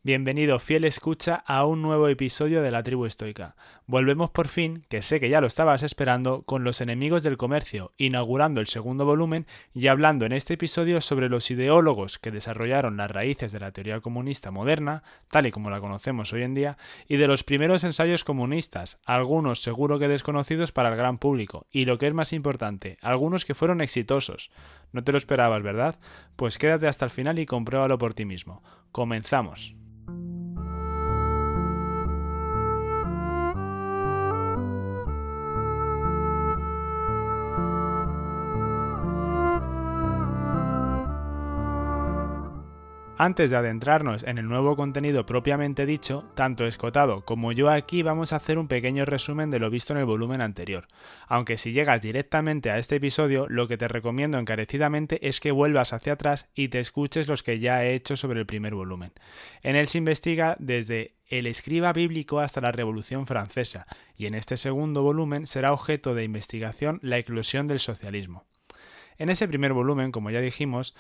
Bienvenido, fiel escucha, a un nuevo episodio de La Tribu Estoica. Volvemos por fin, que sé que ya lo estabas esperando, con los enemigos del comercio, inaugurando el segundo volumen y hablando en este episodio sobre los ideólogos que desarrollaron las raíces de la teoría comunista moderna, tal y como la conocemos hoy en día, y de los primeros ensayos comunistas, algunos seguro que desconocidos para el gran público, y lo que es más importante, algunos que fueron exitosos. No te lo esperabas, ¿verdad? Pues quédate hasta el final y compruébalo por ti mismo. Comenzamos. Antes de adentrarnos en el nuevo contenido propiamente dicho, tanto Escotado como yo aquí vamos a hacer un pequeño resumen de lo visto en el volumen anterior. Aunque si llegas directamente a este episodio, lo que te recomiendo encarecidamente es que vuelvas hacia atrás y te escuches los que ya he hecho sobre el primer volumen. En él se investiga desde el escriba bíblico hasta la Revolución Francesa, y en este segundo volumen será objeto de investigación la eclosión del socialismo. En ese primer volumen, como ya dijimos,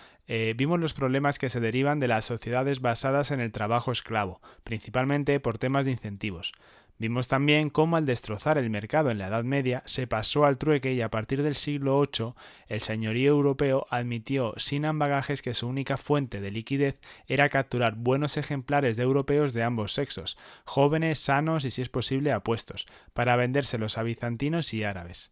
vimos los problemas que se derivan de las sociedades basadas en el trabajo esclavo, principalmente por temas de incentivos. Vimos también cómo al destrozar el mercado en la Edad Media se pasó al trueque y a partir del siglo VIII el señorío europeo admitió sin ambagajes que su única fuente de liquidez era capturar buenos ejemplares de europeos de ambos sexos, jóvenes, sanos y si es posible apuestos, para vendérselos a bizantinos y árabes.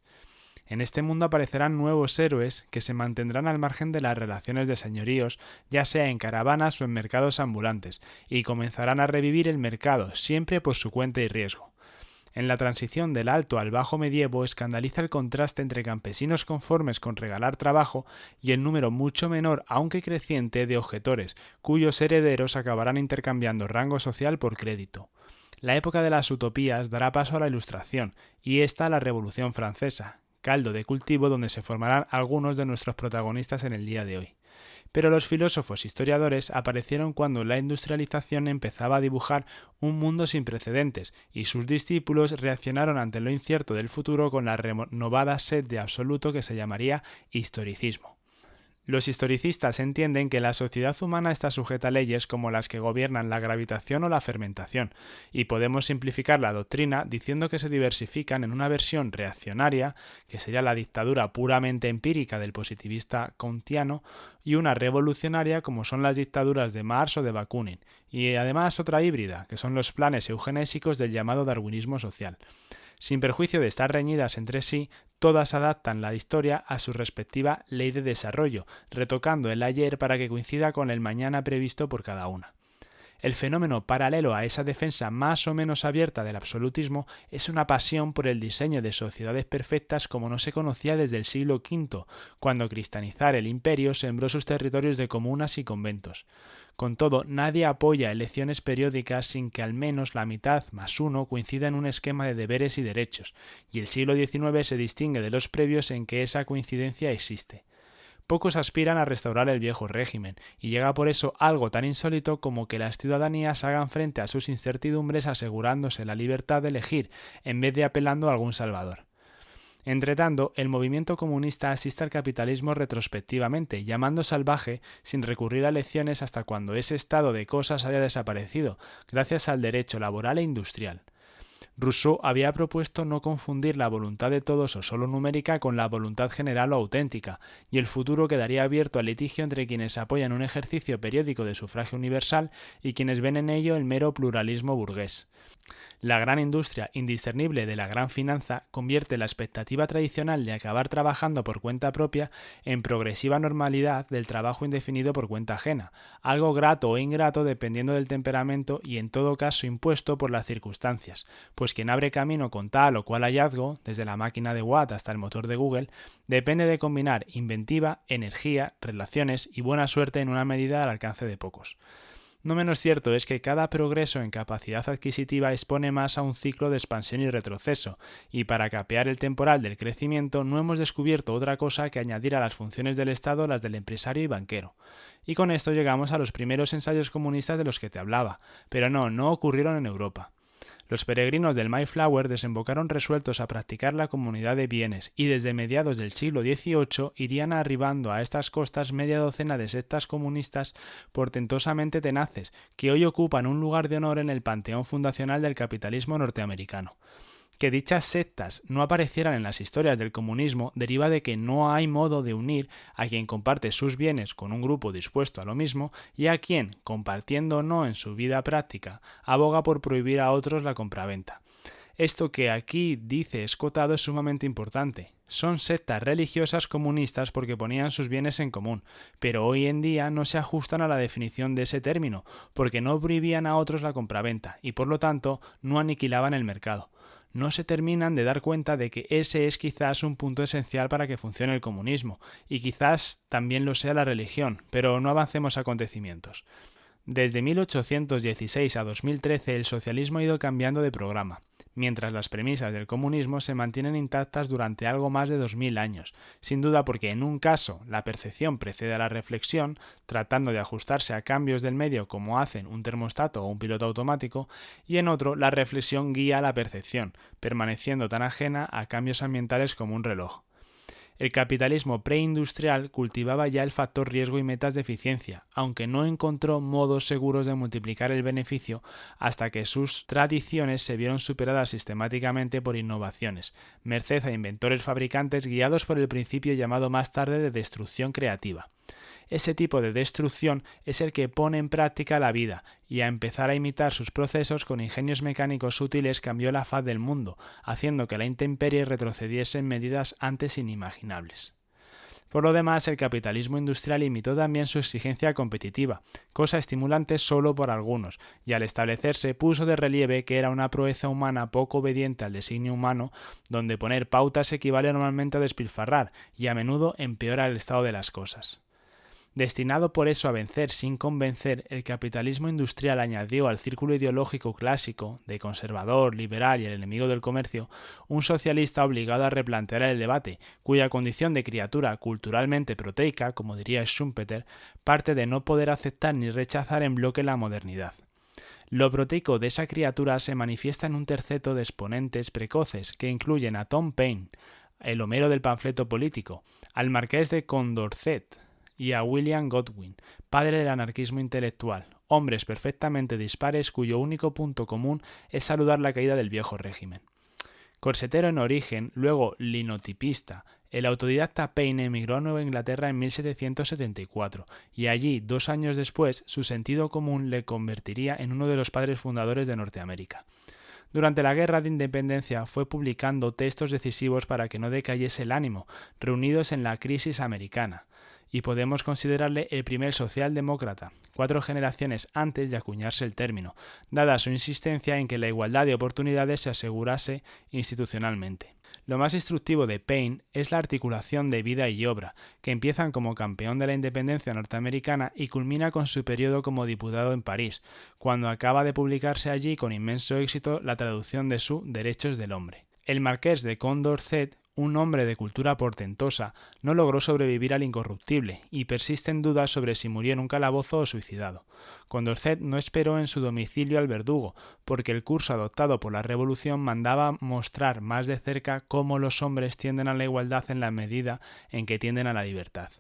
En este mundo aparecerán nuevos héroes que se mantendrán al margen de las relaciones de señoríos, ya sea en caravanas o en mercados ambulantes, y comenzarán a revivir el mercado, siempre por su cuenta y riesgo. En la transición del alto al bajo medievo escandaliza el contraste entre campesinos conformes con regalar trabajo y el número mucho menor, aunque creciente, de objetores, cuyos herederos acabarán intercambiando rango social por crédito. La época de las utopías dará paso a la Ilustración, y esta a la Revolución Francesa, caldo de cultivo donde se formarán algunos de nuestros protagonistas en el día de hoy. Pero los filósofos historiadores aparecieron cuando la industrialización empezaba a dibujar un mundo sin precedentes y sus discípulos reaccionaron ante lo incierto del futuro con la renovada sed de absoluto que se llamaría historicismo. Los historicistas entienden que la sociedad humana está sujeta a leyes como las que gobiernan la gravitación o la fermentación, y podemos simplificar la doctrina diciendo que se diversifican en una versión reaccionaria, que sería la dictadura puramente empírica del positivista kantiano, y una revolucionaria como son las dictaduras de Marx o de Bakunin, y además otra híbrida, que son los planes eugenésicos del llamado darwinismo social. Sin perjuicio de estar reñidas entre sí, todas adaptan la historia a su respectiva ley de desarrollo, retocando el ayer para que coincida con el mañana previsto por cada una. El fenómeno paralelo a esa defensa más o menos abierta del absolutismo es una pasión por el diseño de sociedades perfectas como no se conocía desde el siglo V, cuando cristianizar el imperio sembró sus territorios de comunas y conventos. Con todo, nadie apoya elecciones periódicas sin que al menos la mitad más uno coincida en un esquema de deberes y derechos, y el siglo XIX se distingue de los previos en que esa coincidencia existe. Pocos aspiran a restaurar el viejo régimen, y llega por eso algo tan insólito como que las ciudadanías hagan frente a sus incertidumbres asegurándose la libertad de elegir, en vez de apelando a algún salvador. Entretanto, el movimiento comunista asiste al capitalismo retrospectivamente, llamando salvaje sin recurrir a elecciones hasta cuando ese estado de cosas haya desaparecido, gracias al derecho laboral e industrial. Rousseau había propuesto no confundir la voluntad de todos o solo numérica con la voluntad general o auténtica, y el futuro quedaría abierto al litigio entre quienes apoyan un ejercicio periódico de sufragio universal y quienes ven en ello el mero pluralismo burgués. La gran industria, indiscernible de la gran finanza, convierte la expectativa tradicional de acabar trabajando por cuenta propia en progresiva normalidad del trabajo indefinido por cuenta ajena, algo grato o ingrato dependiendo del temperamento y en todo caso impuesto por las circunstancias, pues quien abre camino con tal o cual hallazgo, desde la máquina de Watt hasta el motor de Google, depende de combinar inventiva, energía, relaciones y buena suerte en una medida al alcance de pocos. No menos cierto es que cada progreso en capacidad adquisitiva expone más a un ciclo de expansión y retroceso, y para capear el temporal del crecimiento no hemos descubierto otra cosa que añadir a las funciones del Estado las del empresario y banquero. Y con esto llegamos a los primeros ensayos comunistas de los que te hablaba, pero no ocurrieron en Europa. Los peregrinos del Mayflower desembocaron resueltos a practicar la comunidad de bienes y desde mediados del siglo XVIII irían arribando a estas costas media docena de sectas comunistas portentosamente tenaces que hoy ocupan un lugar de honor en el panteón fundacional del capitalismo norteamericano. Que dichas sectas no aparecieran en las historias del comunismo deriva de que no hay modo de unir a quien comparte sus bienes con un grupo dispuesto a lo mismo y a quien, compartiendo o no en su vida práctica, aboga por prohibir a otros la compraventa. Esto que aquí dice escotado es sumamente importante. Son sectas religiosas comunistas porque ponían sus bienes en común, pero hoy en día no se ajustan a la definición de ese término, porque no prohibían a otros la compraventa y por lo tanto no aniquilaban el mercado. No se terminan de dar cuenta de que ese es quizás un punto esencial para que funcione el comunismo, y quizás también lo sea la religión, pero no avancemos a acontecimientos. Desde 1816 a 2013 el socialismo ha ido cambiando de programa, mientras las premisas del comunismo se mantienen intactas durante algo más de 2000 años, sin duda porque en un caso la percepción precede a la reflexión, tratando de ajustarse a cambios del medio como hacen un termostato o un piloto automático, y en otro la reflexión guía a la percepción, permaneciendo tan ajena a cambios ambientales como un reloj. El capitalismo preindustrial cultivaba ya el factor riesgo y metas de eficiencia, aunque no encontró modos seguros de multiplicar el beneficio hasta que sus tradiciones se vieron superadas sistemáticamente por innovaciones, merced a inventores fabricantes guiados por el principio llamado más tarde de destrucción creativa. Ese tipo de destrucción es el que pone en práctica la vida, y a empezar a imitar sus procesos con ingenios mecánicos sutiles cambió la faz del mundo, haciendo que la intemperie retrocediese en medidas antes inimaginables. Por lo demás, el capitalismo industrial imitó también su exigencia competitiva, cosa estimulante solo por algunos, y al establecerse puso de relieve que era una proeza humana poco obediente al designio humano, donde poner pautas equivale normalmente a despilfarrar, y a menudo empeora el estado de las cosas. Destinado por eso a vencer sin convencer, el capitalismo industrial añadió al círculo ideológico clásico, de conservador, liberal y el enemigo del comercio, un socialista obligado a replantear el debate, cuya condición de criatura culturalmente proteica, como diría Schumpeter, parte de no poder aceptar ni rechazar en bloque la modernidad. Lo proteico de esa criatura se manifiesta en un terceto de exponentes precoces que incluyen a Tom Paine, el Homero del panfleto político, al marqués de Condorcet, y a William Godwin, padre del anarquismo intelectual, hombres perfectamente dispares cuyo único punto común es saludar la caída del viejo régimen. Corsetero en origen, luego linotipista, el autodidacta Paine emigró a Nueva Inglaterra en 1774 y allí, 2 años después, su sentido común le convertiría en uno de los padres fundadores de Norteamérica. Durante la Guerra de Independencia fue publicando textos decisivos para que no decayese el ánimo, reunidos en la crisis americana, y podemos considerarle el primer socialdemócrata, 4 generaciones antes de acuñarse el término, dada su insistencia en que la igualdad de oportunidades se asegurase institucionalmente. Lo más instructivo de Paine es la articulación de vida y obra, que empiezan como campeón de la independencia norteamericana y culmina con su periodo como diputado en París, cuando acaba de publicarse allí con inmenso éxito la traducción de su Derechos del Hombre. El marqués de Condorcet, un hombre de cultura portentosa, no logró sobrevivir al incorruptible y persisten dudas sobre si murió en un calabozo o suicidado. Condorcet no esperó en su domicilio al verdugo, porque el curso adoptado por la Revolución mandaba mostrar más de cerca cómo los hombres tienden a la igualdad en la medida en que tienden a la libertad.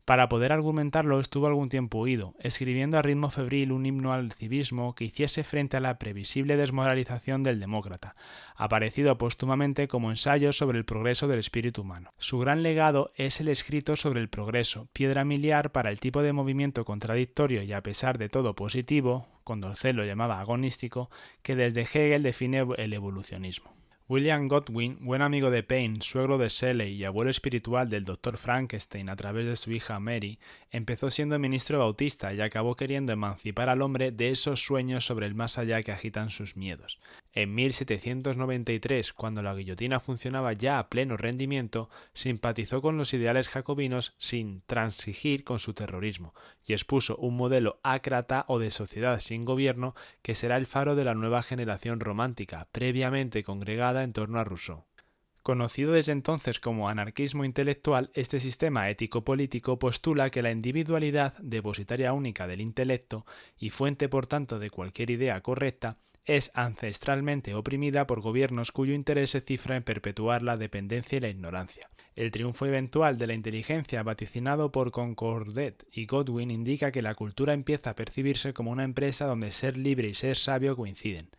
Para poder argumentarlo estuvo algún tiempo huido, escribiendo a ritmo febril un himno al civismo que hiciese frente a la previsible desmoralización del demócrata, aparecido póstumamente como ensayo sobre el progreso del espíritu humano. Su gran legado es el escrito sobre el progreso, piedra miliar para el tipo de movimiento contradictorio y a pesar de todo positivo, Condorcet lo llamaba agonístico, que desde Hegel define el evolucionismo. William Godwin, buen amigo de Paine, suegro de Shelley y abuelo espiritual del Dr. Frankenstein a través de su hija Mary, empezó siendo ministro bautista y acabó queriendo emancipar al hombre de esos sueños sobre el más allá que agitan sus miedos. En 1793, cuando la guillotina funcionaba ya a pleno rendimiento, simpatizó con los ideales jacobinos sin transigir con su terrorismo y expuso un modelo ácrata o de sociedad sin gobierno que será el faro de la nueva generación romántica, previamente congregada en torno a Rousseau. Conocido desde entonces como anarquismo intelectual, este sistema ético-político postula que la individualidad, depositaria única del intelecto y fuente por tanto de cualquier idea correcta, es ancestralmente oprimida por gobiernos cuyo interés se cifra en perpetuar la dependencia y la ignorancia. El triunfo eventual de la inteligencia vaticinado por Concordet y Godwin indica que la cultura empieza a percibirse como una empresa donde ser libre y ser sabio coinciden.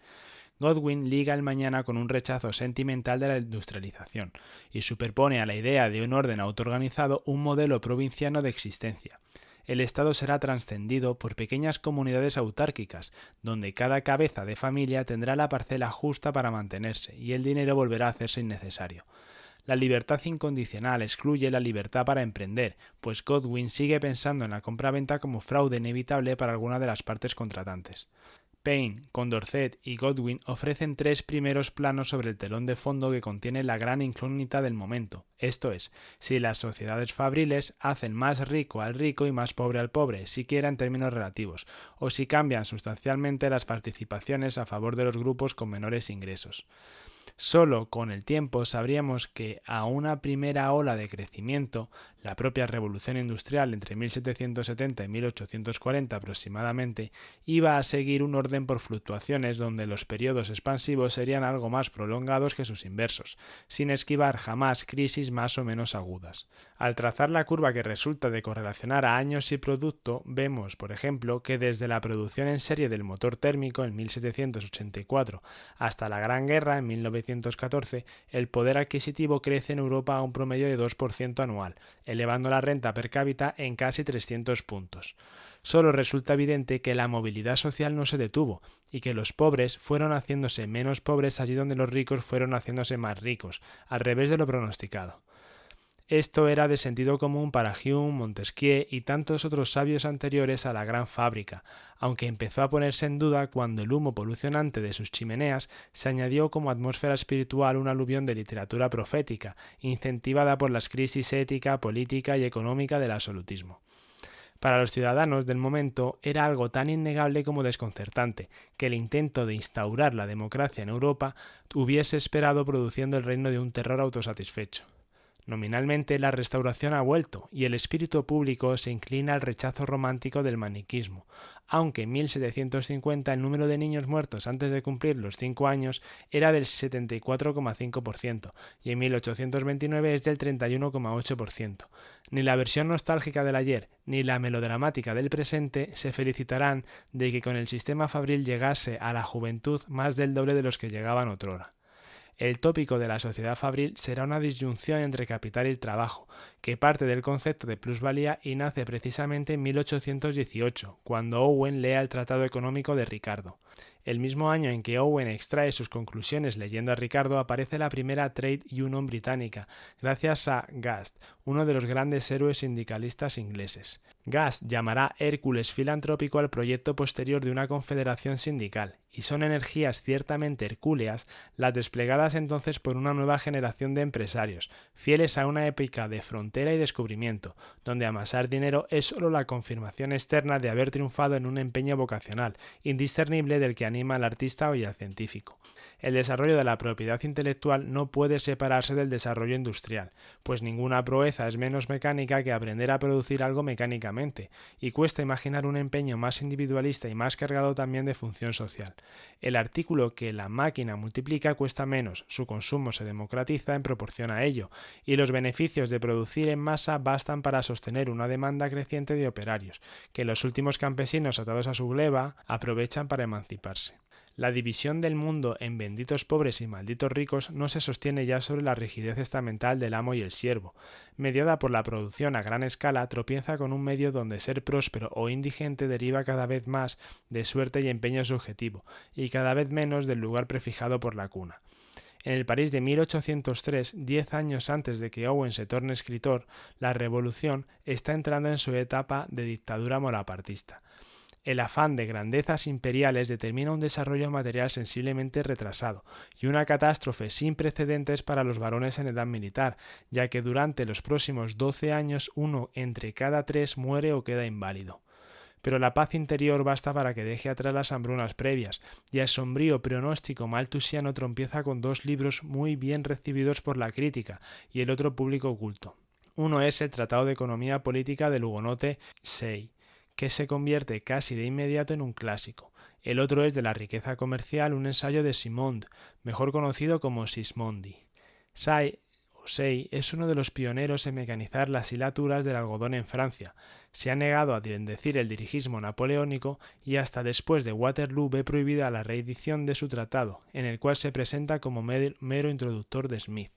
Godwin liga el mañana con un rechazo sentimental de la industrialización y superpone a la idea de un orden autoorganizado un modelo provinciano de existencia. El Estado será trascendido por pequeñas comunidades autárquicas, donde cada cabeza de familia tendrá la parcela justa para mantenerse y el dinero volverá a hacerse innecesario. La libertad incondicional excluye la libertad para emprender, pues Godwin sigue pensando en la compraventa como fraude inevitable para alguna de las partes contratantes. Paine, Condorcet y Godwin ofrecen tres primeros planos sobre el telón de fondo que contiene la gran incógnita del momento, esto es, si las sociedades fabriles hacen más rico al rico y más pobre al pobre, siquiera en términos relativos, o si cambian sustancialmente las participaciones a favor de los grupos con menores ingresos. Solo con el tiempo sabríamos que a una primera ola de crecimiento, la propia revolución industrial entre 1770 y 1840 aproximadamente, iba a seguir un orden por fluctuaciones donde los periodos expansivos serían algo más prolongados que sus inversos, sin esquivar jamás crisis más o menos agudas. Al trazar la curva que resulta de correlacionar a años y producto, vemos, por ejemplo, que desde la producción en serie del motor térmico en 1784 hasta la Gran Guerra en 1914, el poder adquisitivo crece en Europa a un promedio de 2% anual, elevando la renta per cápita en casi 300 puntos. Solo resulta evidente que la movilidad social no se detuvo y que los pobres fueron haciéndose menos pobres allí donde los ricos fueron haciéndose más ricos, al revés de lo pronosticado. Esto era de sentido común para Hume, Montesquieu y tantos otros sabios anteriores a la gran fábrica, aunque empezó a ponerse en duda cuando el humo polucionante de sus chimeneas se añadió como atmósfera espiritual un aluvión de literatura profética, incentivada por las crisis ética, política y económica del absolutismo. Para los ciudadanos del momento era algo tan innegable como desconcertante que el intento de instaurar la democracia en Europa hubiese esperado produciendo el reino de un terror autosatisfecho. Nominalmente la restauración ha vuelto y el espíritu público se inclina al rechazo romántico del maniquismo, aunque en 1750 el número de niños muertos antes de cumplir los 5 años era del 74,5% y en 1829 es del 31,8%. Ni la versión nostálgica del ayer ni la melodramática del presente se felicitarán de que con el sistema fabril llegase a la juventud más del doble de los que llegaban otrora. El tópico de la sociedad fabril será una disyunción entre capital y trabajo, que parte del concepto de plusvalía y nace precisamente en 1818, cuando Owen lea el Tratado Económico de Ricardo. El mismo año en que Owen extrae sus conclusiones leyendo a Ricardo aparece la primera Trade Union británica, gracias a Gast, uno de los grandes héroes sindicalistas ingleses. Gast llamará Hércules filantrópico al proyecto posterior de una confederación sindical, y son energías ciertamente hercúleas las desplegadas entonces por una nueva generación de empresarios, fieles a una épica de frontera y descubrimiento, donde amasar dinero es solo la confirmación externa de haber triunfado en un empeño vocacional, indiscernible del que anima al artista y al científico. El desarrollo de la propiedad intelectual no puede separarse del desarrollo industrial, pues ninguna proeza es menos mecánica que aprender a producir algo mecánicamente, y cuesta imaginar un empeño más individualista y más cargado también de función social. El artículo que la máquina multiplica cuesta menos, su consumo se democratiza en proporción a ello, y los beneficios de producir en masa bastan para sostener una demanda creciente de operarios, que los últimos campesinos atados a su gleba aprovechan para emanciparse. La división del mundo en benditos pobres y malditos ricos no se sostiene ya sobre la rigidez estamental del amo y el siervo. Mediada por la producción a gran escala, tropieza con un medio donde ser próspero o indigente deriva cada vez más de suerte y empeño subjetivo, y cada vez menos del lugar prefijado por la cuna. En el París de 1803, 10 años antes de que Owen se torne escritor, la revolución está entrando en su etapa de dictadura bonapartista. El afán de grandezas imperiales determina un desarrollo material sensiblemente retrasado y una catástrofe sin precedentes para los varones en edad militar, ya que durante los próximos 12 años 1 entre cada 3 muere o queda inválido. Pero la paz interior basta para que deje atrás las hambrunas previas, y el sombrío pronóstico malthusiano trompieza con 2 libros muy bien recibidos por la crítica y el otro público culto. Uno es el Tratado de Economía Política del hugonote Say, que se convierte casi de inmediato en un clásico, El otro es de la riqueza comercial, un ensayo de Simond, mejor conocido como Sismondi. Say es uno de los pioneros en mecanizar las hilaturas del algodón en Francia. Se ha negado a bendecir el dirigismo napoleónico y hasta después de Waterloo ve prohibida la reedición de su tratado, en el cual se presenta como mero introductor de Smith.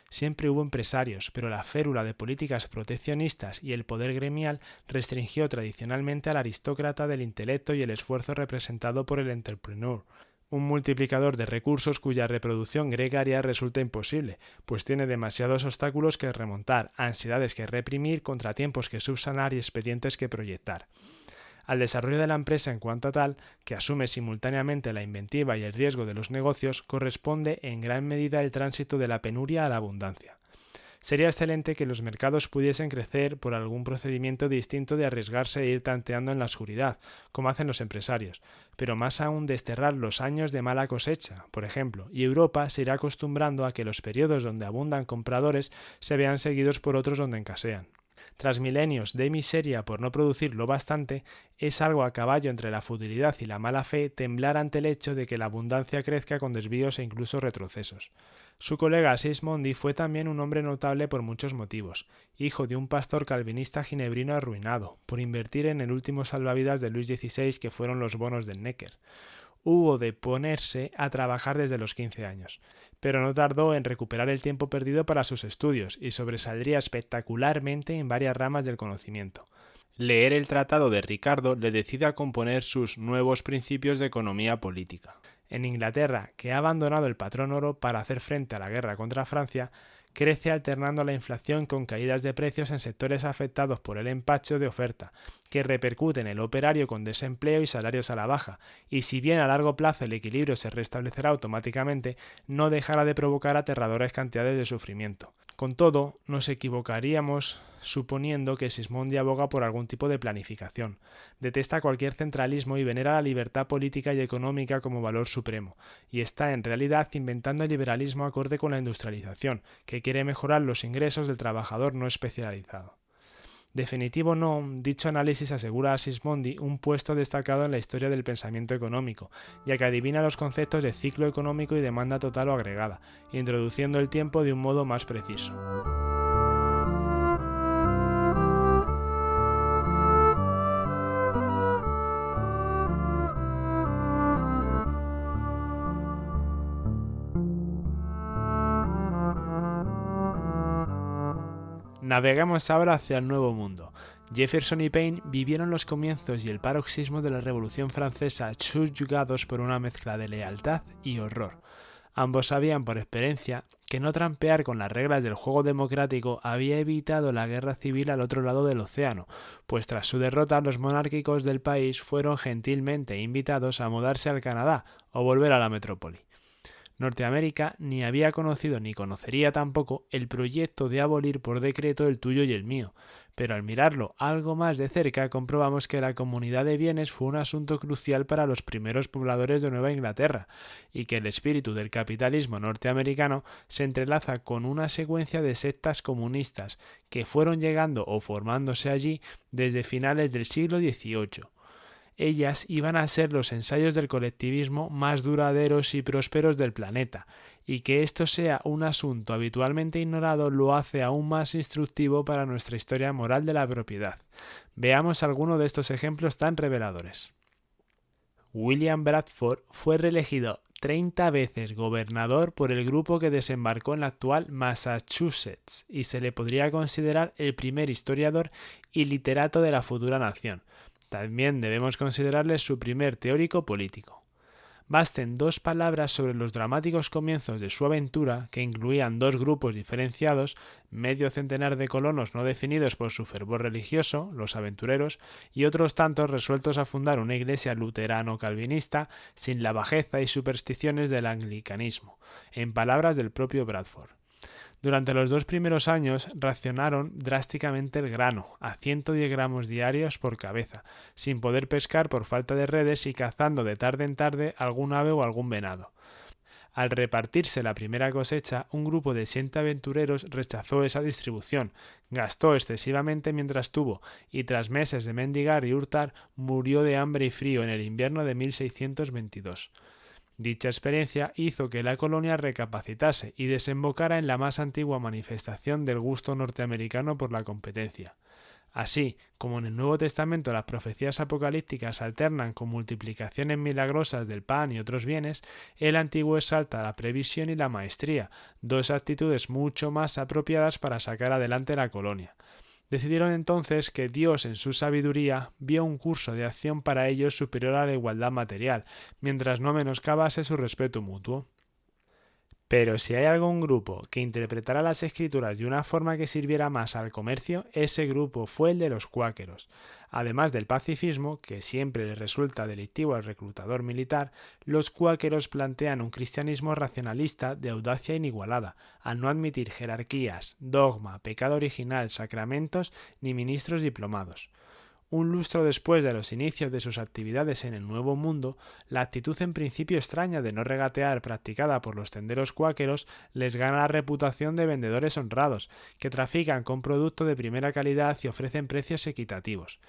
Siempre hubo empresarios, pero la férula de políticas proteccionistas y el poder gremial restringió tradicionalmente al aristócrata del intelecto y el esfuerzo representado por el entrepreneur, un multiplicador de recursos cuya reproducción gregaria resulta imposible, pues tiene demasiados obstáculos que remontar, ansiedades que reprimir, contratiempos que subsanar y expedientes que proyectar. Al desarrollo de la empresa en cuanto a tal, que asume simultáneamente la inventiva y el riesgo de los negocios, corresponde en gran medida el tránsito de la penuria a la abundancia. Sería excelente que los mercados pudiesen crecer por algún procedimiento distinto de arriesgarse e ir tanteando en la oscuridad, como hacen los empresarios, pero más aún desterrar los años de mala cosecha, por ejemplo, y Europa se irá acostumbrando a que los periodos donde abundan compradores se vean seguidos por otros donde escasean. Tras milenios de miseria por no producir lo bastante, es algo a caballo entre la futilidad y la mala fe temblar ante el hecho de que la abundancia crezca con desvíos e incluso retrocesos. Su colega Sismondi fue también un hombre notable por muchos motivos, hijo de un pastor calvinista ginebrino arruinado, por invertir en el último salvavidas de Luis XVI que fueron los bonos del Necker. Hubo de ponerse a trabajar desde los 15 años, pero no tardó en recuperar el tiempo perdido para sus estudios y sobresaldría espectacularmente en varias ramas del conocimiento. Leer el tratado de Ricardo le decide a componer sus nuevos principios de economía política. En Inglaterra, que ha abandonado el patrón oro para hacer frente a la guerra contra Francia, crece alternando la inflación con caídas de precios en sectores afectados por el empacho de oferta, que repercute en el operario con desempleo y salarios a la baja, y si bien a largo plazo el equilibrio se restablecerá automáticamente, no dejará de provocar aterradoras cantidades de sufrimiento. Con todo, nos equivocaríamos suponiendo que Sismondi aboga por algún tipo de planificación. Detesta cualquier centralismo y venera la libertad política y económica como valor supremo, y está en realidad inventando el liberalismo acorde con la industrialización, que quiere mejorar los ingresos del trabajador no especializado. Definitivo no, dicho análisis asegura a Sismondi un puesto destacado en la historia del pensamiento económico, ya que adivina los conceptos de ciclo económico y demanda total o agregada, introduciendo el tiempo de un modo más preciso. Navegamos ahora hacia el Nuevo Mundo. Jefferson y Paine vivieron los comienzos y el paroxismo de la Revolución Francesa subyugados por una mezcla de lealtad y horror. Ambos sabían por experiencia que no trampear con las reglas del juego democrático había evitado la guerra civil al otro lado del océano, pues tras su derrota los monárquicos del país fueron gentilmente invitados a mudarse al Canadá o volver a la metrópoli. Norteamérica ni había conocido ni conocería tampoco el proyecto de abolir por decreto el tuyo y el mío, pero al mirarlo algo más de cerca comprobamos que la comunidad de bienes fue un asunto crucial para los primeros pobladores de Nueva Inglaterra y que el espíritu del capitalismo norteamericano se entrelaza con una secuencia de sectas comunistas que fueron llegando o formándose allí desde finales del siglo XVIII. Ellas iban a ser los ensayos del colectivismo más duraderos y prósperos del planeta, y que esto sea un asunto habitualmente ignorado lo hace aún más instructivo para nuestra historia moral de la propiedad. Veamos alguno de estos ejemplos tan reveladores. William Bradford fue reelegido 30 veces gobernador por el grupo que desembarcó en la actual Massachusetts, y se le podría considerar el primer historiador y literato de la futura nación. También debemos considerarle su primer teórico político. Basten 2 palabras sobre los dramáticos comienzos de su aventura, que incluían 2 grupos diferenciados, medio centenar de colonos no definidos por su fervor religioso, los aventureros, y otros tantos resueltos a fundar una iglesia luterano-calvinista sin la bajeza y supersticiones del anglicanismo, en palabras del propio Bradford. Durante los 2 primeros años racionaron drásticamente el grano, a 110 gramos diarios por cabeza, sin poder pescar por falta de redes y cazando de tarde en tarde algún ave o algún venado. Al repartirse la primera cosecha, un grupo de 100 aventureros rechazó esa distribución, gastó excesivamente mientras tuvo, y tras meses de mendigar y hurtar, murió de hambre y frío en el invierno de 1622. Dicha experiencia hizo que la colonia recapacitase y desembocara en la más antigua manifestación del gusto norteamericano por la competencia. Así como en el Nuevo Testamento las profecías apocalípticas alternan con multiplicaciones milagrosas del pan y otros bienes, el Antiguo exalta la previsión y la maestría, dos actitudes mucho más apropiadas para sacar adelante la colonia. Decidieron entonces que Dios en su sabiduría vio un curso de acción para ellos superior a la igualdad material, mientras no menoscabase su respeto mutuo. Pero si hay algún grupo que interpretara las escrituras de una forma que sirviera más al comercio, ese grupo fue el de los cuáqueros. Además del pacifismo, que siempre le resulta delictivo al reclutador militar, los cuáqueros plantean un cristianismo racionalista de audacia inigualada, al no admitir jerarquías, dogma, pecado original, sacramentos ni ministros diplomados. Un lustro después de los inicios de sus actividades en el Nuevo Mundo, la actitud en principio extraña de no regatear practicada por los tenderos cuáqueros les gana la reputación de vendedores honrados, que trafican con producto de primera calidad y ofrecen precios equitativos.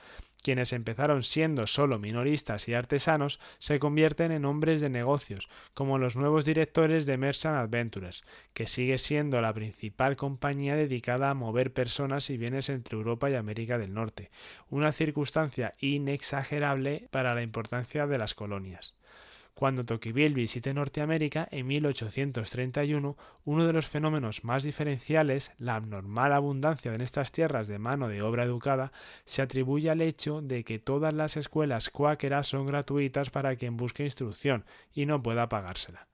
Quienes empezaron siendo solo minoristas y artesanos se convierten en hombres de negocios, como los nuevos directores de Merchant Adventurers, que sigue siendo la principal compañía dedicada a mover personas y bienes entre Europa y América del Norte, una circunstancia inexagerable para la importancia de las colonias. Cuando Tocqueville visite Norteamérica en 1831, uno de los fenómenos más diferenciales, la abnormal abundancia en estas tierras de mano de obra educada, se atribuye al hecho de que todas las escuelas cuáqueras son gratuitas para quien busque instrucción y no pueda pagársela.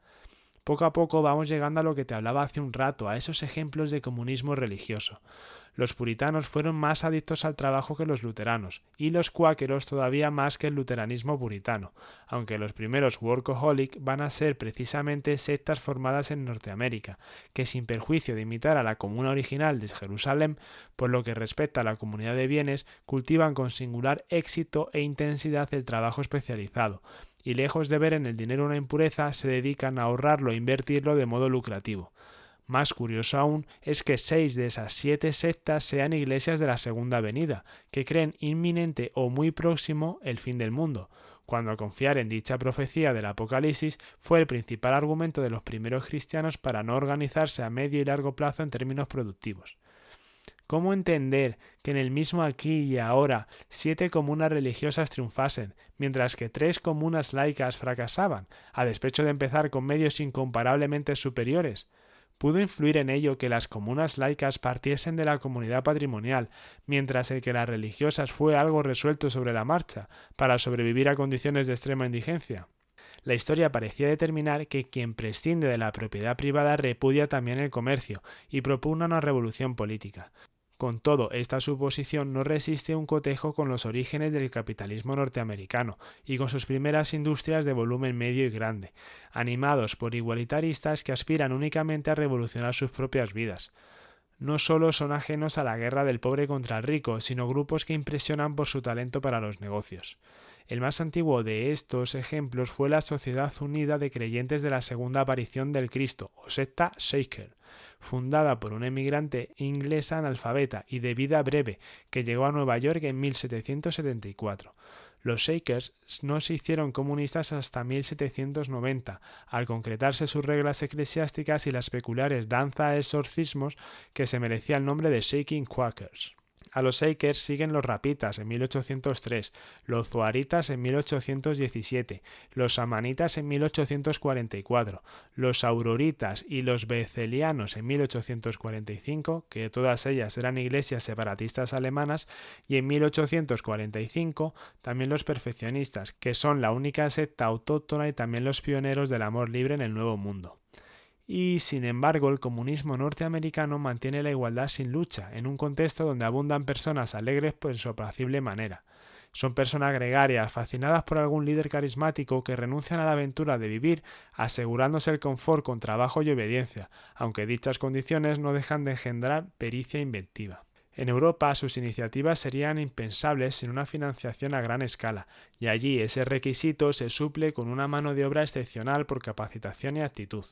Poco a poco vamos llegando a lo que te hablaba hace un rato, a esos ejemplos de comunismo religioso. Los puritanos fueron más adictos al trabajo que los luteranos, y los cuáqueros todavía más que el luteranismo puritano, aunque los primeros workaholic van a ser precisamente sectas formadas en Norteamérica, que sin perjuicio de imitar a la comuna original de Jerusalén, por lo que respecta a la comunidad de bienes, cultivan con singular éxito e intensidad el trabajo especializado, y lejos de ver en el dinero una impureza, se dedican a ahorrarlo e invertirlo de modo lucrativo. Más curioso aún es que 6 de esas 7 sectas sean iglesias de la Segunda Venida, que creen inminente o muy próximo el fin del mundo, cuando confiar en dicha profecía del Apocalipsis fue el principal argumento de los primeros cristianos para no organizarse a medio y largo plazo en términos productivos. ¿Cómo entender que en el mismo aquí y ahora 7 comunas religiosas triunfasen, mientras que 3 comunas laicas fracasaban, a despecho de empezar con medios incomparablemente superiores? ¿Pudo influir en ello que las comunas laicas partiesen de la comunidad patrimonial, mientras el que las religiosas fue algo resuelto sobre la marcha, para sobrevivir a condiciones de extrema indigencia? La historia parecía determinar que quien prescinde de la propiedad privada repudia también el comercio y propugna una revolución política. Con todo, esta suposición no resiste un cotejo con los orígenes del capitalismo norteamericano y con sus primeras industrias de volumen medio y grande, animados por igualitaristas que aspiran únicamente a revolucionar sus propias vidas. No solo son ajenos a la guerra del pobre contra el rico, sino grupos que impresionan por su talento para los negocios. El más antiguo de estos ejemplos fue la Sociedad Unida de Creyentes de la Segunda Aparición del Cristo, o secta Shaker, fundada por una emigrante inglesa analfabeta y de vida breve que llegó a Nueva York en 1774. Los Shakers no se hicieron comunistas hasta 1790, al concretarse sus reglas eclesiásticas y las peculiares danza-exorcismos que se merecía el nombre de Shaking Quakers. A los Shakers siguen los Rapitas en 1803, los Zoharitas en 1817, los Samanitas en 1844, los Auroritas y los Bezelianos en 1845, que todas ellas eran iglesias separatistas alemanas, y en 1845 también los Perfeccionistas, que son la única secta autóctona y también los pioneros del amor libre en el Nuevo Mundo. Y, sin embargo, el comunismo norteamericano mantiene la igualdad sin lucha, en un contexto donde abundan personas alegres por su apacible manera. Son personas gregarias, fascinadas por algún líder carismático que renuncian a la aventura de vivir, asegurándose el confort con trabajo y obediencia, aunque dichas condiciones no dejan de engendrar pericia inventiva. En Europa sus iniciativas serían impensables sin una financiación a gran escala, y allí ese requisito se suple con una mano de obra excepcional por capacitación y actitud.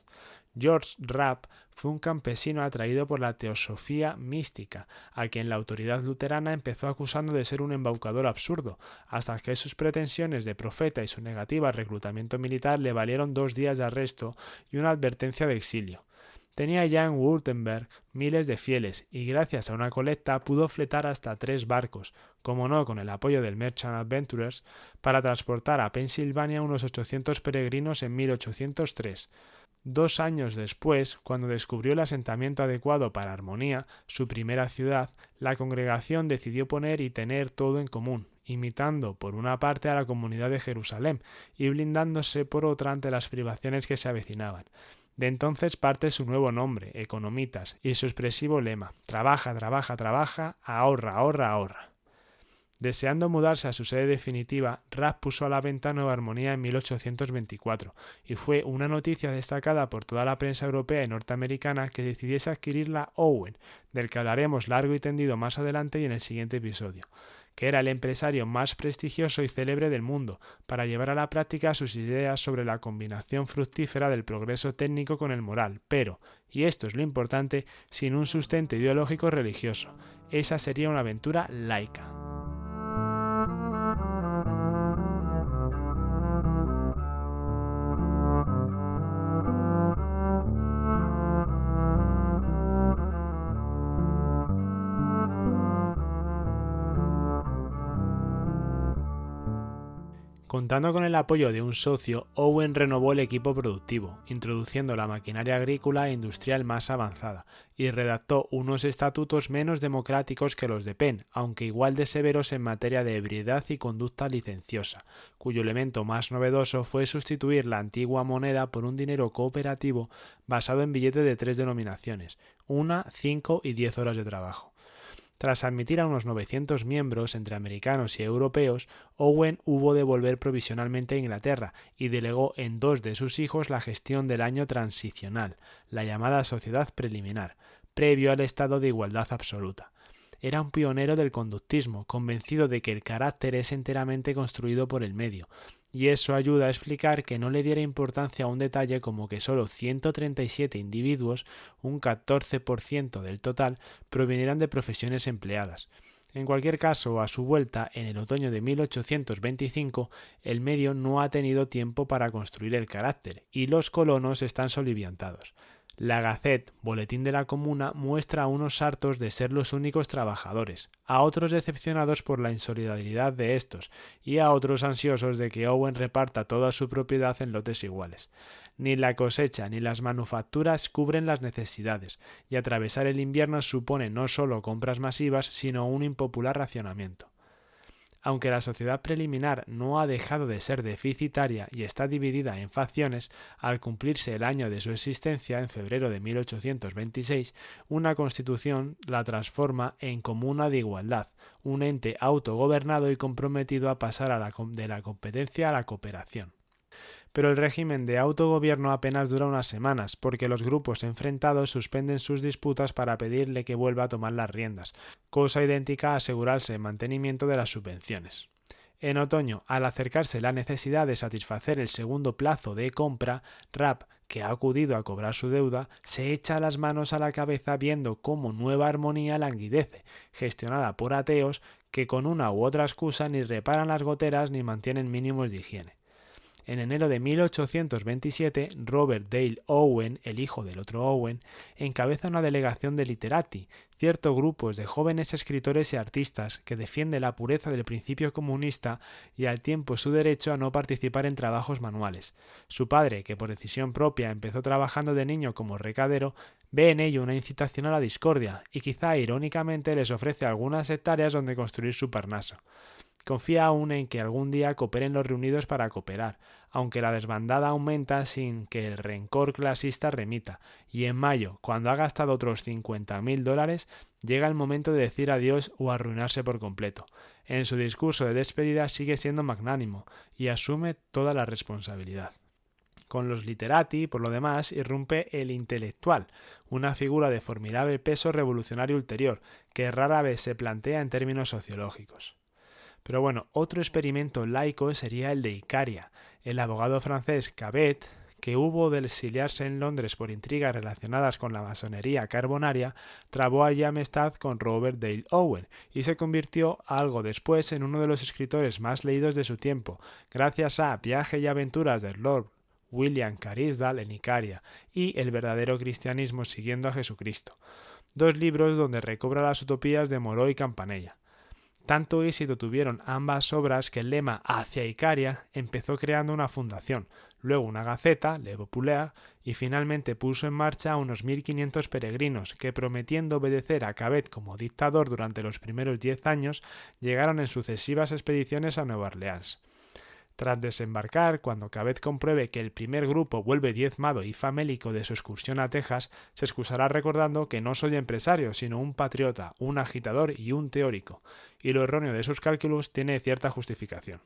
George Rapp fue un campesino atraído por la teosofía mística, a quien la autoridad luterana empezó acusando de ser un embaucador absurdo, hasta que sus pretensiones de profeta y su negativa al reclutamiento militar le valieron 2 días de arresto y una advertencia de exilio. Tenía ya en Württemberg miles de fieles y gracias a una colecta pudo fletar hasta 3 barcos, como no con el apoyo del Merchant Adventurers, para transportar a Pensilvania unos 800 peregrinos en 1803. 2 años después, cuando descubrió el asentamiento adecuado para Armonía, su primera ciudad, la congregación decidió poner y tener todo en común, imitando por una parte a la comunidad de Jerusalén y blindándose por otra ante las privaciones que se avecinaban. De entonces parte su nuevo nombre, Economitas, y su expresivo lema: trabaja, trabaja, trabaja, ahorra, ahorra, ahorra. Deseando mudarse a su sede definitiva, Rapp puso a la venta Nueva Armonía en 1824, y fue una noticia destacada por toda la prensa europea y norteamericana que decidiese adquirirla Owen, del que hablaremos largo y tendido más adelante y en el siguiente episodio, que era el empresario más prestigioso y célebre del mundo, para llevar a la práctica sus ideas sobre la combinación fructífera del progreso técnico con el moral, pero, y esto es lo importante, sin un sustento ideológico religioso. Esa sería una aventura laica. Contando con el apoyo de un socio, Owen renovó el equipo productivo, introduciendo la maquinaria agrícola e industrial más avanzada, y redactó unos estatutos menos democráticos que los de Penn, aunque igual de severos en materia de ebriedad y conducta licenciosa, cuyo elemento más novedoso fue sustituir la antigua moneda por un dinero cooperativo basado en billetes de 3 denominaciones, 1, 5 y 10 horas de trabajo. Tras admitir a unos 900 miembros entre americanos y europeos, Owen hubo de volver provisionalmente a Inglaterra y delegó en 2 de sus hijos la gestión del año transicional, la llamada sociedad preliminar, previo al estado de igualdad absoluta. Era un pionero del conductismo, convencido de que el carácter es enteramente construido por el medio, y eso ayuda a explicar que no le diera importancia a un detalle como que solo 137 individuos, un 14% del total, provinieran de profesiones empleadas. En cualquier caso, a su vuelta, en el otoño de 1825, el medio no ha tenido tiempo para construir el carácter, y los colonos están soliviantados. La Gazette, boletín de la comuna, muestra a unos hartos de ser los únicos trabajadores, a otros decepcionados por la insolidaridad de estos, y a otros ansiosos de que Owen reparta toda su propiedad en lotes iguales. Ni la cosecha ni las manufacturas cubren las necesidades, y atravesar el invierno supone no solo compras masivas, sino un impopular racionamiento. Aunque la sociedad preliminar no ha dejado de ser deficitaria y está dividida en facciones, al cumplirse el año de su existencia, en febrero de 1826, una constitución la transforma en comuna de igualdad, un ente autogobernado y comprometido a pasar de la competencia a la cooperación. Pero el régimen de autogobierno apenas dura unas semanas, porque los grupos enfrentados suspenden sus disputas para pedirle que vuelva a tomar las riendas, cosa idéntica a asegurarse el mantenimiento de las subvenciones. En otoño, al acercarse la necesidad de satisfacer el segundo plazo de compra, Rapp, que ha acudido a cobrar su deuda, se echa las manos a la cabeza viendo cómo Nueva Armonía languidece, gestionada por ateos que con una u otra excusa ni reparan las goteras ni mantienen mínimos de higiene. En enero de 1827, Robert Dale Owen, el hijo del otro Owen, encabeza una delegación de literati, ciertos grupos de jóvenes escritores y artistas que defiende la pureza del principio comunista y al tiempo su derecho a no participar en trabajos manuales. Su padre, que por decisión propia empezó trabajando de niño como recadero, ve en ello una incitación a la discordia y quizá irónicamente les ofrece algunas hectáreas donde construir su Parnaso. Confía aún en que algún día cooperen los reunidos para cooperar, aunque la desbandada aumenta sin que el rencor clasista remita, y en mayo, cuando ha gastado otros $50,000, llega el momento de decir adiós o arruinarse por completo. En su discurso de despedida sigue siendo magnánimo y asume toda la responsabilidad. Con los literati, por lo demás, irrumpe el intelectual, una figura de formidable peso revolucionario ulterior, que rara vez se plantea en términos sociológicos. Pero bueno, otro experimento laico sería el de Icaria. El abogado francés Cabet, que hubo de exiliarse en Londres por intrigas relacionadas con la masonería carbonaria, trabó allí amistad con Robert Dale Owen y se convirtió algo después en uno de los escritores más leídos de su tiempo, gracias a Viaje y aventuras del Lord William Carysdale en Icaria y El verdadero cristianismo siguiendo a Jesucristo, dos libros donde recobra las utopías de Moreau y Campanella. Tanto éxito tuvieron ambas obras que el lema Hacia Icaria empezó creando una fundación, luego una gaceta, Le Populaire, y finalmente puso en marcha a unos 1500 peregrinos que, prometiendo obedecer a Cabet como dictador durante los primeros 10 años, llegaron en sucesivas expediciones a Nueva Orleans. Tras desembarcar, cuando Cabet compruebe que el primer grupo vuelve diezmado y famélico de su excursión a Texas, se excusará recordando que no soy empresario, sino un patriota, un agitador y un teórico, y lo erróneo de sus cálculos tiene cierta justificación.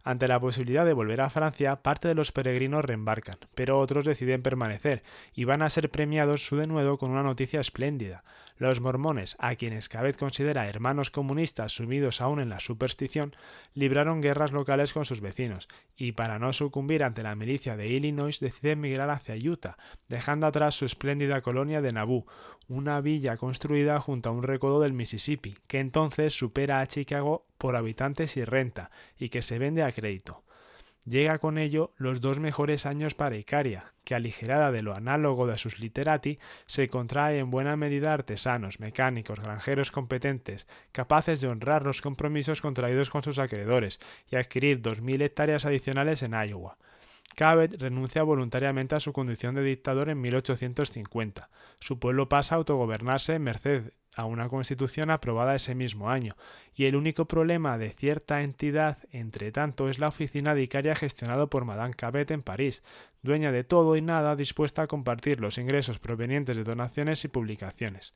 Ante la posibilidad de volver a Francia, parte de los peregrinos reembarcan, pero otros deciden permanecer y van a ser premiados su denuedo con una noticia espléndida. Los mormones, a quienes Cabet considera hermanos comunistas sumidos aún en la superstición, libraron guerras locales con sus vecinos y, para no sucumbir ante la milicia de Illinois, deciden migrar hacia Utah, dejando atrás su espléndida colonia de Nauvoo, una villa construida junto a un recodo del Mississippi, que entonces supera a Chicago por habitantes y renta, y que se vende a crédito. Llega con ello los dos mejores años para Icaria, que, aligerada de lo análogo de sus literati, se contrae en buena medida artesanos, mecánicos, granjeros competentes, capaces de honrar los compromisos contraídos con sus acreedores y adquirir 2000 hectáreas adicionales en Iowa. Cabet renuncia voluntariamente a su condición de dictador en 1850. Su pueblo pasa a autogobernarse merced a una constitución aprobada ese mismo año, y el único problema de cierta entidad, entre tanto, es la oficina de Icaria gestionada por Madame Cabet en París, dueña de todo y nada, dispuesta a compartir los ingresos provenientes de donaciones y publicaciones.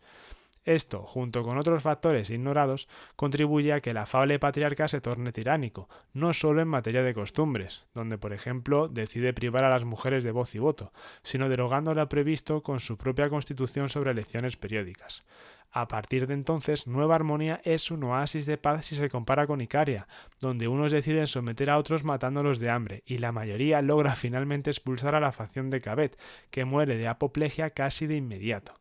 Esto, junto con otros factores ignorados, contribuye a que el afable patriarca se torne tiránico, no solo en materia de costumbres, donde por ejemplo decide privar a las mujeres de voz y voto, sino derogando lo previsto con su propia constitución sobre elecciones periódicas. A partir de entonces, Nueva Armonía es un oasis de paz si se compara con Icaria, donde unos deciden someter a otros matándolos de hambre, y la mayoría logra finalmente expulsar a la facción de Cabet, que muere de apoplejía casi de inmediato.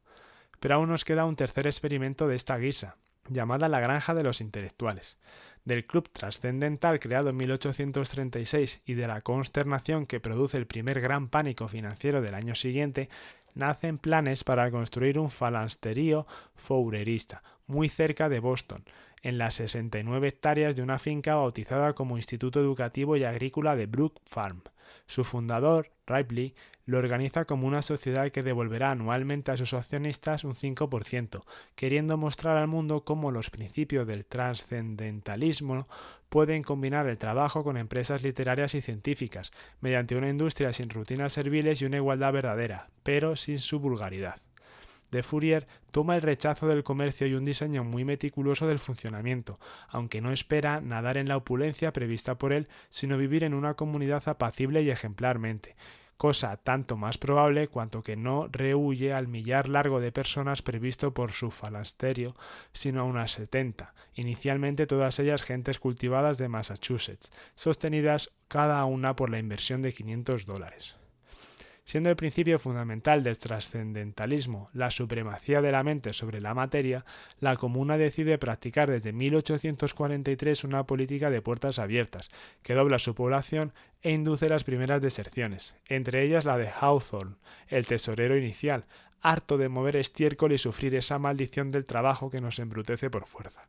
Pero aún nos queda un tercer experimento de esta guisa, llamada la Granja de los Intelectuales. Del club trascendental creado en 1836 y de la consternación que produce el primer gran pánico financiero del año siguiente, nacen planes para construir un falansterío fourerista, muy cerca de Boston, en las 69 hectáreas de una finca bautizada como Instituto Educativo y Agrícola de Brook Farm. Su fundador, Ripley, lo organiza como una sociedad que devolverá anualmente a sus accionistas un 5%, queriendo mostrar al mundo cómo los principios del trascendentalismo pueden combinar el trabajo con empresas literarias y científicas, mediante una industria sin rutinas serviles y una igualdad verdadera, pero sin su vulgaridad. De Fourier toma el rechazo del comercio y un diseño muy meticuloso del funcionamiento, aunque no espera nadar en la opulencia prevista por él, sino vivir en una comunidad apacible y ejemplarmente, cosa tanto más probable cuanto que no rehuye al millar largo de personas previsto por su falansterio, sino a unas 70, inicialmente todas ellas gentes cultivadas de Massachusetts, sostenidas cada una por la inversión de $500. Siendo el principio fundamental del trascendentalismo la supremacía de la mente sobre la materia, la Comuna decide practicar desde 1843 una política de puertas abiertas, que dobla su población e induce las primeras deserciones, entre ellas la de Hawthorne, el tesorero inicial, harto de mover estiércol y sufrir esa maldición del trabajo que nos embrutece por fuerza.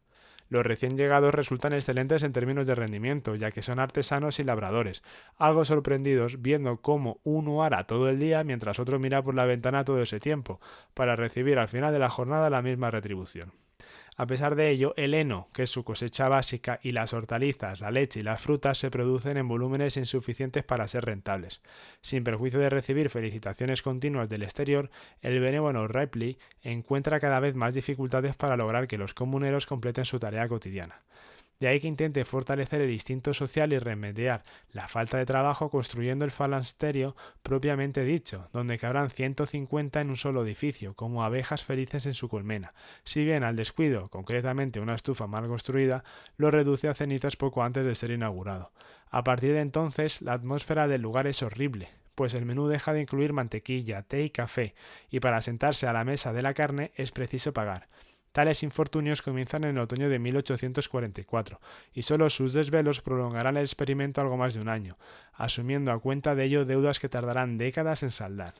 Los recién llegados resultan excelentes en términos de rendimiento, ya que son artesanos y labradores, algo sorprendidos viendo cómo uno ara todo el día mientras otro mira por la ventana todo ese tiempo, para recibir al final de la jornada la misma retribución. A pesar de ello, el heno, que es su cosecha básica, y las hortalizas, la leche y las frutas se producen en volúmenes insuficientes para ser rentables. Sin perjuicio de recibir felicitaciones continuas del exterior, el benévolo Ripley encuentra cada vez más dificultades para lograr que los comuneros completen su tarea cotidiana. De ahí que intente fortalecer el instinto social y remediar la falta de trabajo construyendo el falansterio propiamente dicho, donde cabrán 150 en un solo edificio, como abejas felices en su colmena, si bien al descuido, concretamente una estufa mal construida, lo reduce a cenizas poco antes de ser inaugurado. A partir de entonces, la atmósfera del lugar es horrible, pues el menú deja de incluir mantequilla, té y café, y para sentarse a la mesa de la carne es preciso pagar. Tales infortunios comienzan en el otoño de 1844, y solo sus desvelos prolongarán el experimento algo más de un año, asumiendo a cuenta de ello deudas que tardarán décadas en saldar.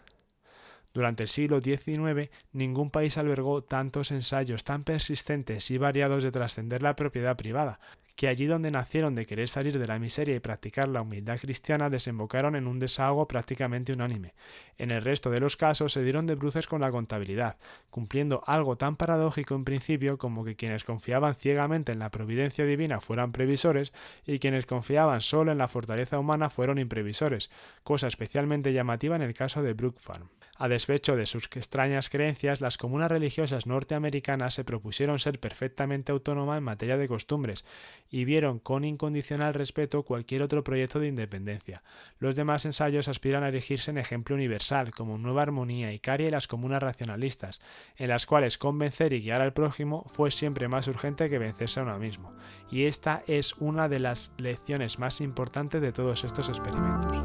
Durante el siglo XIX, ningún país albergó tantos ensayos tan persistentes y variados de trascender la propiedad privada, que allí donde nacieron de querer salir de la miseria y practicar la humildad cristiana desembocaron en un desahogo prácticamente unánime. En el resto de los casos se dieron de bruces con la contabilidad, cumpliendo algo tan paradójico en principio como que quienes confiaban ciegamente en la providencia divina fueran previsores y quienes confiaban solo en la fortaleza humana fueron imprevisores, cosa especialmente llamativa en el caso de Brook Farm. A despecho de sus extrañas creencias, las comunas religiosas norteamericanas se propusieron ser perfectamente autónomas en materia de costumbres y vieron con incondicional respeto cualquier otro proyecto de independencia. Los demás ensayos aspiran a erigirse en ejemplo universal, como Nueva Armonía, Icaria y las comunas racionalistas, en las cuales convencer y guiar al prójimo fue siempre más urgente que vencerse a uno mismo. Y esta es una de las lecciones más importantes de todos estos experimentos.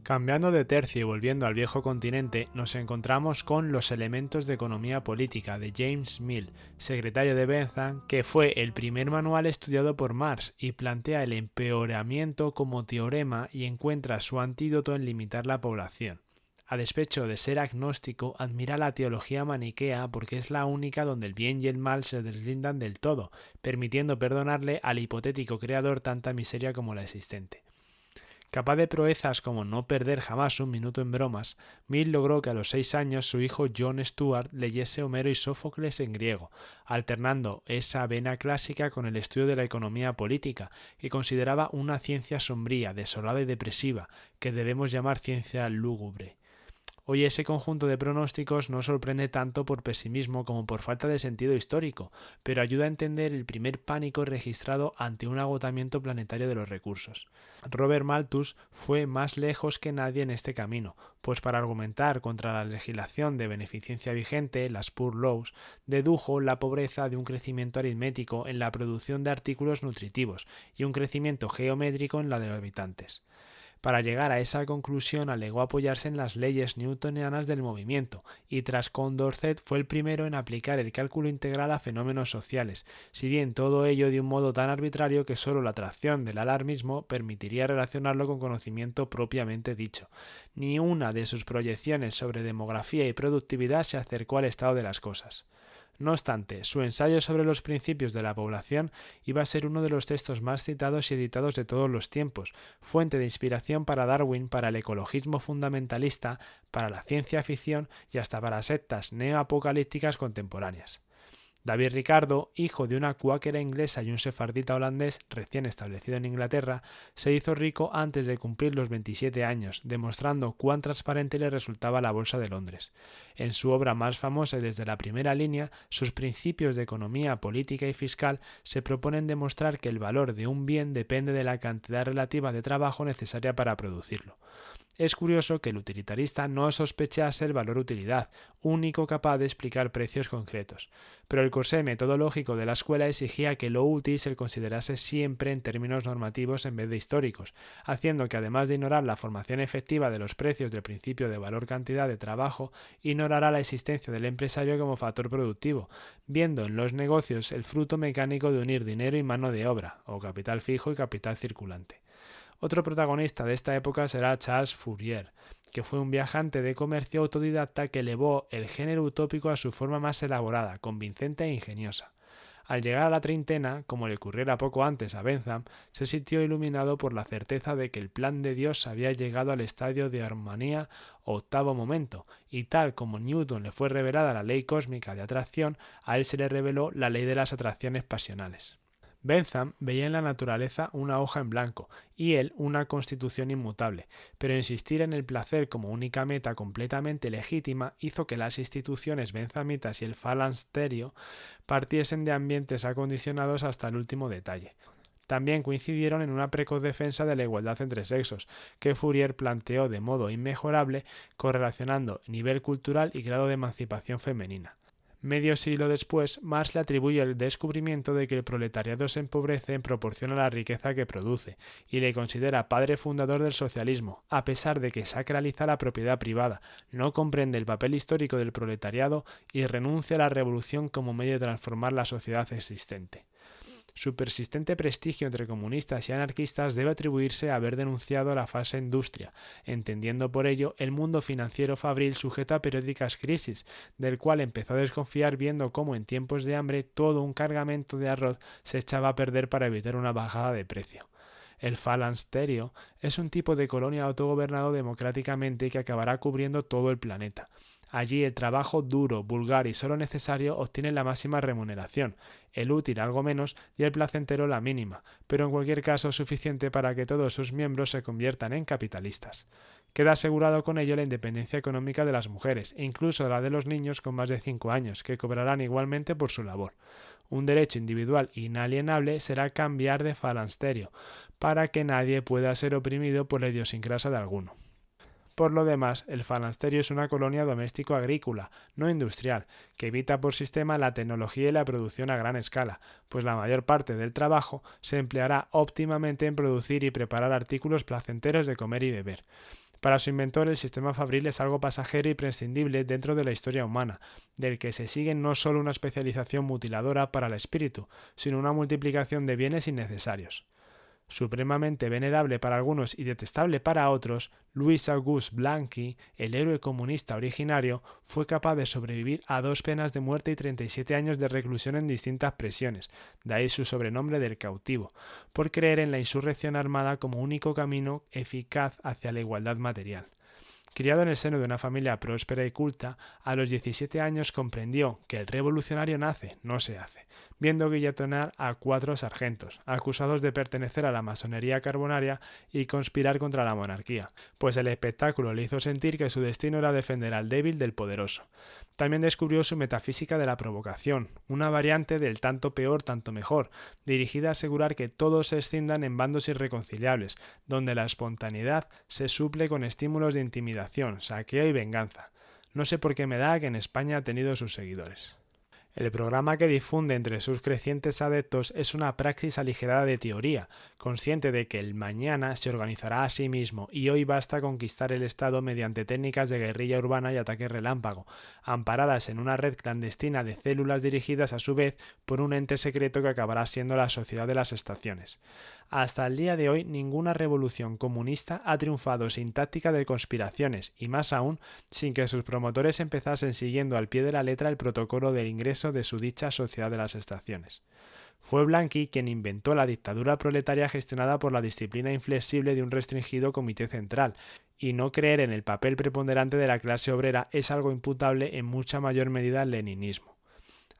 Cambiando de tercio y volviendo al viejo continente, nos encontramos con Los elementos de economía política de James Mill, secretario de Bentham, que fue el primer manual estudiado por Marx y plantea el empeoramiento como teorema y encuentra su antídoto en limitar la población. A despecho de ser agnóstico, admira la teología maniquea porque es la única donde el bien y el mal se deslindan del todo, permitiendo perdonarle al hipotético creador tanta miseria como la existente. Capaz de proezas como no perder jamás un minuto en bromas, Mill logró que a los 6 años su hijo John Stuart leyese Homero y Sófocles en griego, alternando esa vena clásica con el estudio de la economía política, que consideraba una ciencia sombría, desolada y depresiva, que debemos llamar ciencia lúgubre. Hoy ese conjunto de pronósticos no sorprende tanto por pesimismo como por falta de sentido histórico, pero ayuda a entender el primer pánico registrado ante un agotamiento planetario de los recursos. Robert Malthus fue más lejos que nadie en este camino, pues para argumentar contra la legislación de beneficencia vigente, las Poor Laws, dedujo la pobreza de un crecimiento aritmético en la producción de artículos nutritivos y un crecimiento geométrico en la de los habitantes. Para llegar a esa conclusión alegó apoyarse en las leyes newtonianas del movimiento, y tras Condorcet fue el primero en aplicar el cálculo integral a fenómenos sociales, si bien todo ello de un modo tan arbitrario que solo la atracción del alarmismo permitiría relacionarlo con conocimiento propiamente dicho. Ni una de sus proyecciones sobre demografía y productividad se acercó al estado de las cosas. No obstante, su ensayo sobre los principios de la población iba a ser uno de los textos más citados y editados de todos los tiempos, fuente de inspiración para Darwin, para el ecologismo fundamentalista, para la ciencia ficción y hasta para sectas neoapocalípticas contemporáneas. David Ricardo, hijo de una cuáquera inglesa y un sefardita holandés recién establecido en Inglaterra, se hizo rico antes de cumplir los 27 años, demostrando cuán transparente le resultaba la Bolsa de Londres. En su obra más famosa y desde la primera línea, sus principios de economía política y fiscal se proponen demostrar que el valor de un bien depende de la cantidad relativa de trabajo necesaria para producirlo. Es curioso que el utilitarista no sospechase el valor-utilidad, único capaz de explicar precios concretos, pero el corsé metodológico de la escuela exigía que lo útil se considerase siempre en términos normativos en vez de históricos, haciendo que además de ignorar la formación efectiva de los precios del principio de valor-cantidad de trabajo, ignorara la existencia del empresario como factor productivo, viendo en los negocios el fruto mecánico de unir dinero y mano de obra, o capital fijo y capital circulante. Otro protagonista de esta época será Charles Fourier, que fue un viajante de comercio autodidacta que elevó el género utópico a su forma más elaborada, convincente e ingeniosa. Al llegar a la treintena, como le ocurriera poco antes a Bentham, se sintió iluminado por la certeza de que el plan de Dios había llegado al estadio de armonía o octavo momento, y tal como Newton le fue revelada la ley cósmica de atracción, a él se le reveló la ley de las atracciones pasionales. Bentham veía en la naturaleza una hoja en blanco y él una constitución inmutable, pero insistir en el placer como única meta completamente legítima hizo que las instituciones benthamitas y el falansterio partiesen de ambientes acondicionados hasta el último detalle. También coincidieron en una precoz defensa de la igualdad entre sexos, que Fourier planteó de modo inmejorable, correlacionando nivel cultural y grado de emancipación femenina. Medio siglo después, Marx le atribuye el descubrimiento de que el proletariado se empobrece en proporción a la riqueza que produce, y le considera padre fundador del socialismo, a pesar de que sacraliza la propiedad privada, no comprende el papel histórico del proletariado y renuncia a la revolución como medio de transformar la sociedad existente. Su persistente prestigio entre comunistas y anarquistas debe atribuirse a haber denunciado la falsa industria, entendiendo por ello el mundo financiero fabril sujeto a periódicas crisis, del cual empezó a desconfiar viendo cómo en tiempos de hambre todo un cargamento de arroz se echaba a perder para evitar una bajada de precio. El falansterio es un tipo de colonia autogobernado democráticamente que acabará cubriendo todo el planeta. Allí el trabajo duro, vulgar y solo necesario obtiene la máxima remuneración, el útil algo menos y el placentero la mínima, pero en cualquier caso suficiente para que todos sus miembros se conviertan en capitalistas. Queda asegurado con ello la independencia económica de las mujeres, e incluso la de los niños con más de 5 años, que cobrarán igualmente por su labor. Un derecho individual inalienable será cambiar de falansterio, para que nadie pueda ser oprimido por la idiosincrasia de alguno. Por lo demás, el falansterio es una colonia doméstico-agrícola, no industrial, que evita por sistema la tecnología y la producción a gran escala, pues la mayor parte del trabajo se empleará óptimamente en producir y preparar artículos placenteros de comer y beber. Para su inventor, el sistema fabril es algo pasajero y prescindible dentro de la historia humana, del que se sigue no solo una especialización mutiladora para el espíritu, sino una multiplicación de bienes innecesarios. Supremamente venerable para algunos y detestable para otros, Louis-Auguste Blanqui, el héroe comunista originario, fue capaz de sobrevivir a 2 penas de muerte y 37 años de reclusión en distintas prisiones, de ahí su sobrenombre del cautivo, por creer en la insurrección armada como único camino eficaz hacia la igualdad material. Criado en el seno de una familia próspera y culta, a los 17 años comprendió que el revolucionario nace, no se hace, viendo guillotinar a 4 sargentos, acusados de pertenecer a la masonería carbonaria y conspirar contra la monarquía, pues el espectáculo le hizo sentir que su destino era defender al débil del poderoso. También descubrió su metafísica de la provocación, una variante del tanto peor, tanto mejor, dirigida a asegurar que todos se escindan en bandos irreconciliables, donde la espontaneidad se suple con estímulos de intimidación, saqueo y venganza. No sé por qué me da que en España ha tenido sus seguidores. El programa que difunde entre sus crecientes adeptos es una praxis aligerada de teoría, consciente de que el mañana se organizará a sí mismo y hoy basta conquistar el Estado mediante técnicas de guerrilla urbana y ataque relámpago, amparadas en una red clandestina de células dirigidas a su vez por un ente secreto que acabará siendo la Sociedad de las Estaciones. Hasta el día de hoy ninguna revolución comunista ha triunfado sin táctica de conspiraciones y más aún sin que sus promotores empezasen siguiendo al pie de la letra el protocolo del ingreso de su dicha Sociedad de las Estaciones. Fue Blanqui quien inventó la dictadura proletaria gestionada por la disciplina inflexible de un restringido comité central, y no creer en el papel preponderante de la clase obrera es algo imputable en mucha mayor medida al leninismo.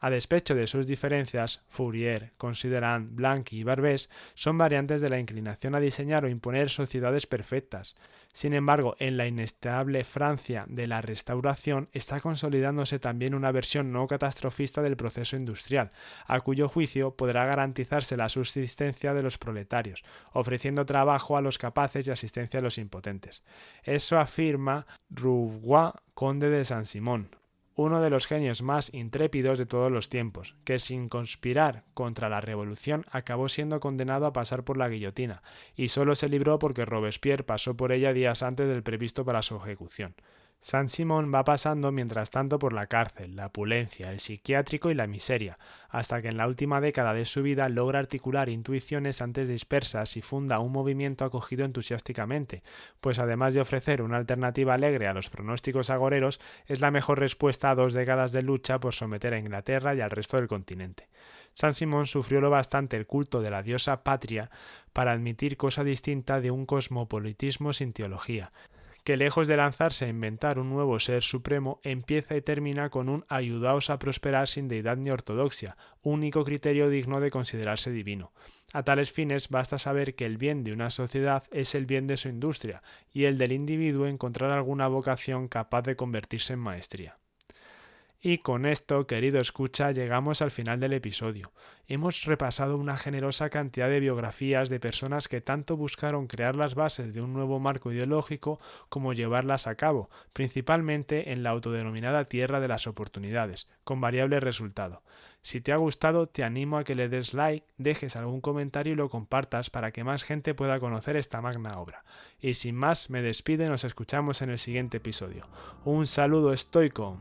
A despecho de sus diferencias, Fourier, Considerant, Blanqui y Barbès son variantes de la inclinación a diseñar o imponer sociedades perfectas. Sin embargo, en la inestable Francia de la Restauración está consolidándose también una versión no catastrofista del proceso industrial, a cuyo juicio podrá garantizarse la subsistencia de los proletarios, ofreciendo trabajo a los capaces y asistencia a los impotentes. Eso afirma Rougois, conde de Saint-Simon, uno de los genios más intrépidos de todos los tiempos, que sin conspirar contra la revolución acabó siendo condenado a pasar por la guillotina, y solo se libró porque Robespierre pasó por ella días antes del previsto para su ejecución. Saint-Simon va pasando mientras tanto por la cárcel, la opulencia, el psiquiátrico y la miseria, hasta que en la última década de su vida logra articular intuiciones antes dispersas y funda un movimiento acogido entusiásticamente, pues además de ofrecer una alternativa alegre a los pronósticos agoreros, es la mejor respuesta a 2 décadas de lucha por someter a Inglaterra y al resto del continente. Saint-Simon sufrió lo bastante el culto de la diosa patria para admitir cosa distinta de un cosmopolitismo sin teología, que lejos de lanzarse a inventar un nuevo ser supremo, empieza y termina con un ayudaos a prosperar sin deidad ni ortodoxia, único criterio digno de considerarse divino. A tales fines basta saber que el bien de una sociedad es el bien de su industria, y el del individuo encontrar alguna vocación capaz de convertirse en maestría. Y con esto, querido escucha, llegamos al final del episodio. Hemos repasado una generosa cantidad de biografías de personas que tanto buscaron crear las bases de un nuevo marco ideológico como llevarlas a cabo, principalmente en la autodenominada Tierra de las Oportunidades, con variable resultado. Si te ha gustado, te animo a que le des like, dejes algún comentario y lo compartas para que más gente pueda conocer esta magna obra. Y sin más, me despido y nos escuchamos en el siguiente episodio. Un saludo estoico.